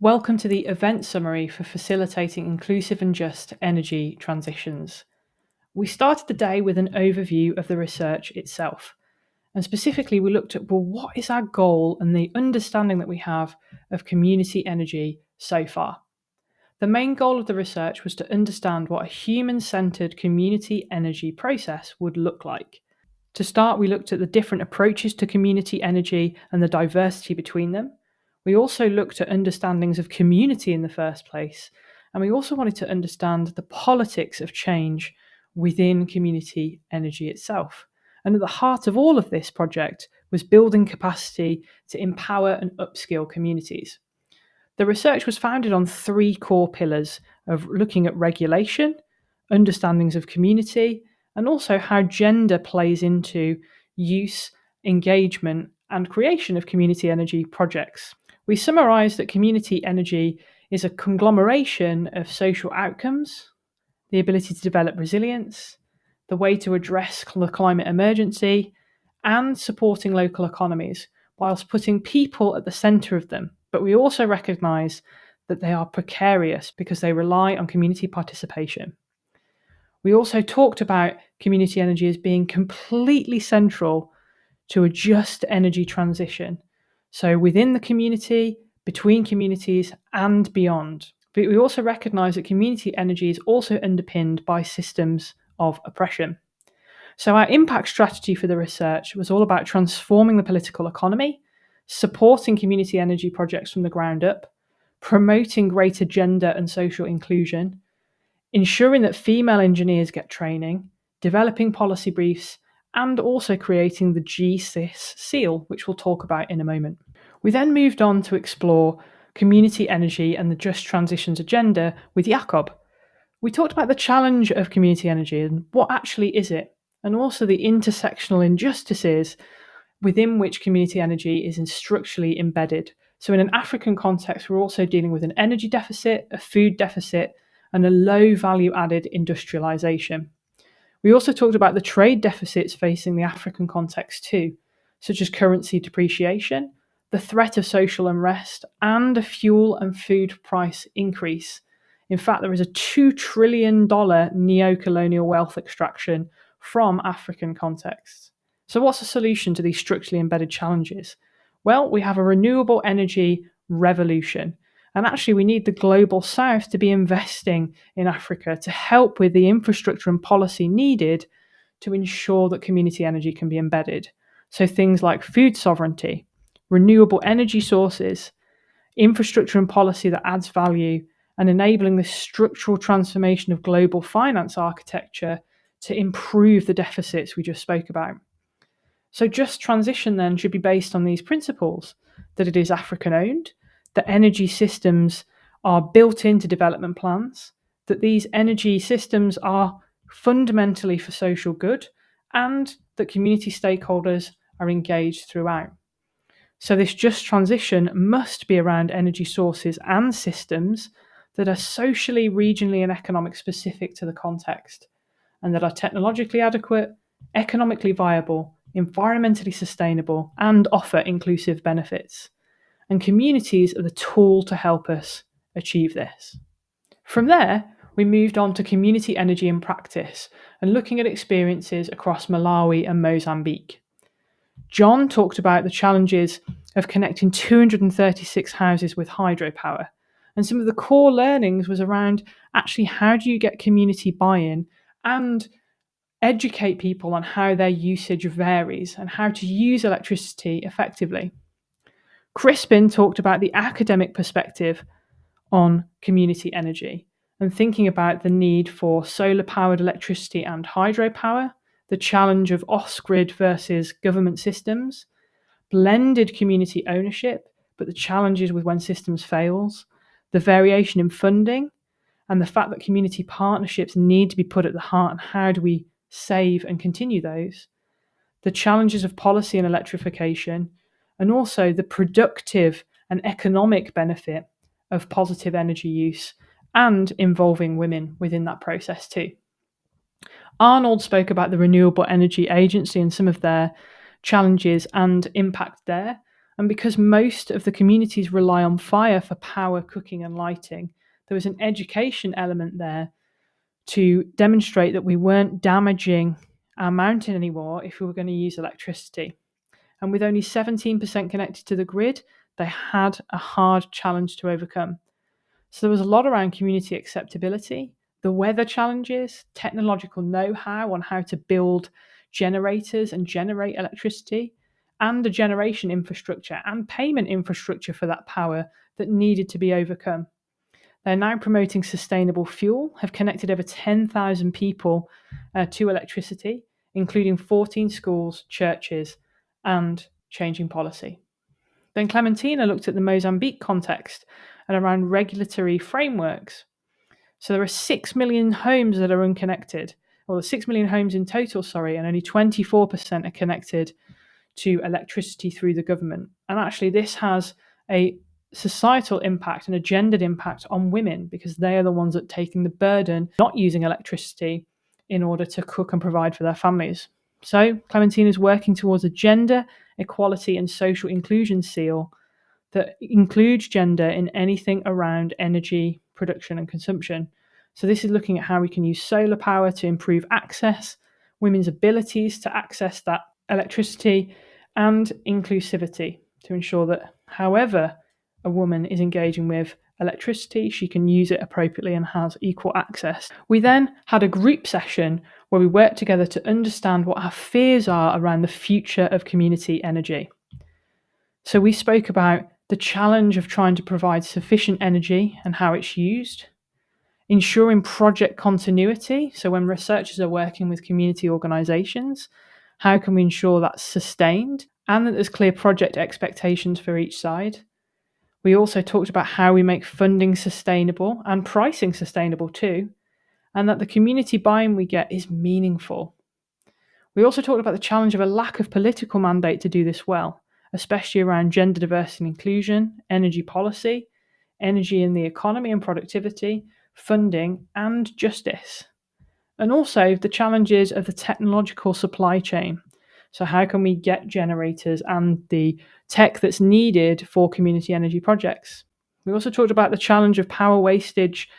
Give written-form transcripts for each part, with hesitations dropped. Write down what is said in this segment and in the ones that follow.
Welcome to the event summary for facilitating inclusive and just energy transitions. We started the day with an overview of the research itself. And specifically, we looked at, what is our goal and the understanding that we have of community energy so far? The main goal of the research was to understand what a human-centered community energy process would look like. To start, we looked at the different approaches to community energy and the diversity between them. We also looked at understandings of community in the first place, and we also wanted to understand the politics of change within community energy itself. And at the heart of all of this project was building capacity to empower and upskill communities. The research was founded on three core pillars of looking at regulation, understandings of community, and also how gender plays into use, engagement, and creation of community energy projects. We summarise that community energy is a conglomeration of social outcomes, the ability to develop resilience, the way to address the climate emergency, and supporting local economies, whilst putting people at the centre of them. But we also recognise that they are precarious because they rely on community participation. We also talked about community energy as being completely central to a just energy transition. So within the community, between communities, and beyond. But we also recognise that community energy is also underpinned by systems of oppression. So our impact strategy for the research was all about transforming the political economy, supporting community energy projects from the ground up, promoting greater gender and social inclusion, ensuring that female engineers get training, developing policy briefs, and also creating the GCIS seal, which we'll talk about in a moment. We then moved on to explore community energy and the Just Transitions agenda with Jakob. We talked about the challenge of community energy and what actually is it, and also the intersectional injustices within which community energy is structurally embedded. So in an African context, we're also dealing with an energy deficit, a food deficit, and a low value added industrialization. We also talked about the trade deficits facing the African context too, such as currency depreciation, the threat of social unrest, and a fuel and food price increase. In fact, there is a $2 trillion neo-colonial wealth extraction from African contexts. So what's the solution to these structurally embedded challenges? Well, we have a renewable energy revolution. And actually, we need the global south to be investing in Africa to help with the infrastructure and policy needed to ensure that community energy can be embedded. So things like food sovereignty, renewable energy sources, infrastructure and policy that adds value, and enabling the structural transformation of global finance architecture to improve the deficits we just spoke about. So just transition then should be based on these principles, that it is African owned, that energy systems are built into development plans, that these energy systems are fundamentally for social good, and that community stakeholders are engaged throughout. So this just transition must be around energy sources and systems that are socially, regionally, and economic specific to the context, and that are technologically adequate, economically viable, environmentally sustainable, and offer inclusive benefits. And communities are the tool to help us achieve this. From there, we moved on to community energy in practice and looking at experiences across Malawi and Mozambique. John talked about the challenges of connecting 236 houses with hydropower. And some of the core learnings was around actually how do you get community buy-in and educate people on how their usage varies and how to use electricity effectively. Crispin talked about the academic perspective on community energy and thinking about the need for solar-powered electricity and hydropower, the challenge of off-grid versus government systems, blended community ownership, but the challenges with when systems fails, the variation in funding, and the fact that community partnerships need to be put at the heart and how do we save and continue those, the challenges of policy and electrification, and also the productive and economic benefit of positive energy use and involving women within that process too. Arnold spoke about the Renewable Energy Agency and some of their challenges and impact there. And because most of the communities rely on fire for power, cooking, and lighting, there was an education element there to demonstrate that we weren't damaging our mountain anymore if we were going to use electricity. And with only 17% connected to the grid, they had a hard challenge to overcome. So there was a lot around community acceptability, the weather challenges, technological know-how on how to build generators and generate electricity, and the generation infrastructure and payment infrastructure for that power that needed to be overcome. They're now promoting sustainable fuel, have connected over 10,000 people to electricity, including 14 schools, churches, and changing policy. Then Clementina looked at the Mozambique context and around regulatory frameworks. So there are 6 million homes that are unconnected, or 6 million homes in total, and only 24% are connected to electricity through the government. And actually this has a societal impact and a gendered impact on women, because they are the ones that are taking the burden not using electricity in order to cook and provide for their families. So Clementina is working towards a gender equality and social inclusion seal that includes gender in anything around energy production and consumption. So this is looking at how we can use solar power to improve access, women's abilities to access that electricity, and inclusivity to ensure that however a woman is engaging with electricity, she can use it appropriately and has equal access. We then had a group session where we worked together to understand what our fears are around the future of community energy. So we spoke about the challenge of trying to provide sufficient energy and how it's used, ensuring project continuity. So when researchers are working with community organisations, how can we ensure that's sustained and that there's clear project expectations for each side? We also talked about how we make funding sustainable and pricing sustainable too, and that the community buy-in we get is meaningful. We also talked about the challenge of a lack of political mandate to do this well, especially around gender diversity and inclusion, energy policy, energy in the economy and productivity, funding, and justice. And also the challenges of the technological supply chain. So how can we get generators and the tech that's needed for community energy projects? We also talked about the challenge of power wastage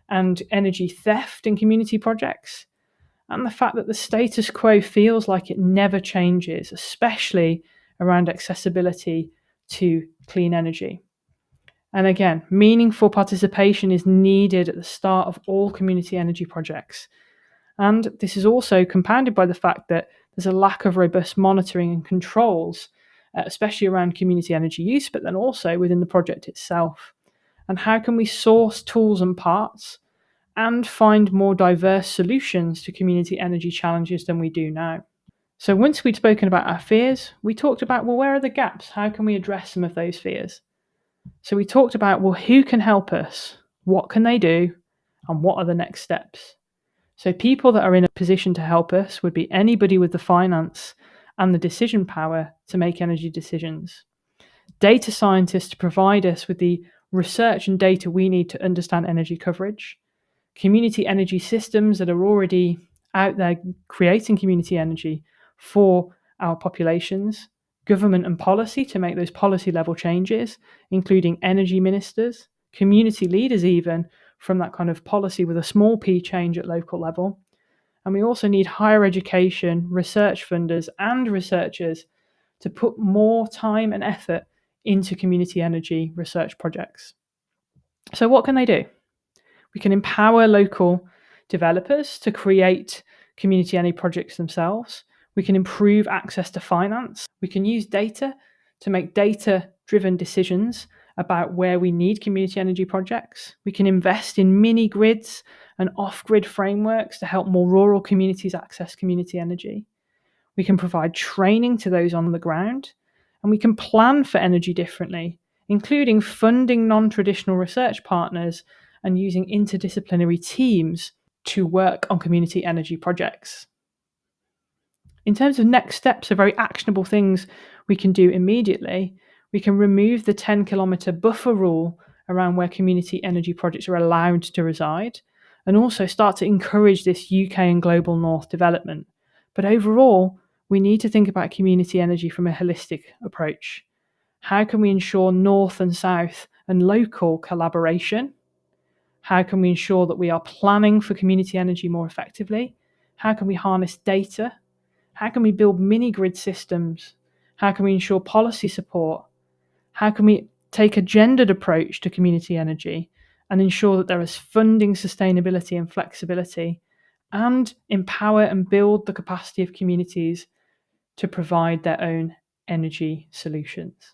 and energy theft in community projects, and the fact that the status quo feels like it never changes, especially around accessibility to clean energy. And again, meaningful participation is needed at the start of all community energy projects. And this is also compounded by the fact that there's a lack of robust monitoring and controls, especially around community energy use, but then also within the project itself. And how can we source tools and parts and find more diverse solutions to community energy challenges than we do now? So once we'd spoken about our fears, we talked about, well, where are the gaps? How can we address some of those fears? So we talked about, well, who can help us? What can they do? And what are the next steps? So people that are in a position to help us would be anybody with the finance and the decision power to make energy decisions. Data scientists to provide us with the research and data we need to understand energy coverage. Community energy systems that are already out there creating community energy for our populations. Government and policy to make those policy level changes, including energy ministers, community leaders even, from that kind of policy with a small p change at local level. And we also need higher education, research funders and researchers to put more time and effort into community energy research projects. So what can they do? We can empower local developers to create community energy projects themselves. We can improve access to finance. We can use data to make data-driven decisions about where we need community energy projects. We can invest in mini grids and off-grid frameworks to help more rural communities access community energy. We can provide training to those on the ground, and we can plan for energy differently, including funding non-traditional research partners and using interdisciplinary teams to work on community energy projects. In terms of next steps, are very actionable things we can do immediately. We can remove the 10-kilometre buffer rule around where community energy projects are allowed to reside, and also start to encourage this UK and global north development. But overall, we need to think about community energy from a holistic approach. How can we ensure north and south and local collaboration? How can we ensure that we are planning for community energy more effectively? How can we harness data? How can we build mini-grid systems? How can we ensure policy support? How can we take a gendered approach to community energy and ensure that there is funding, sustainability and flexibility, and empower and build the capacity of communities to provide their own energy solutions?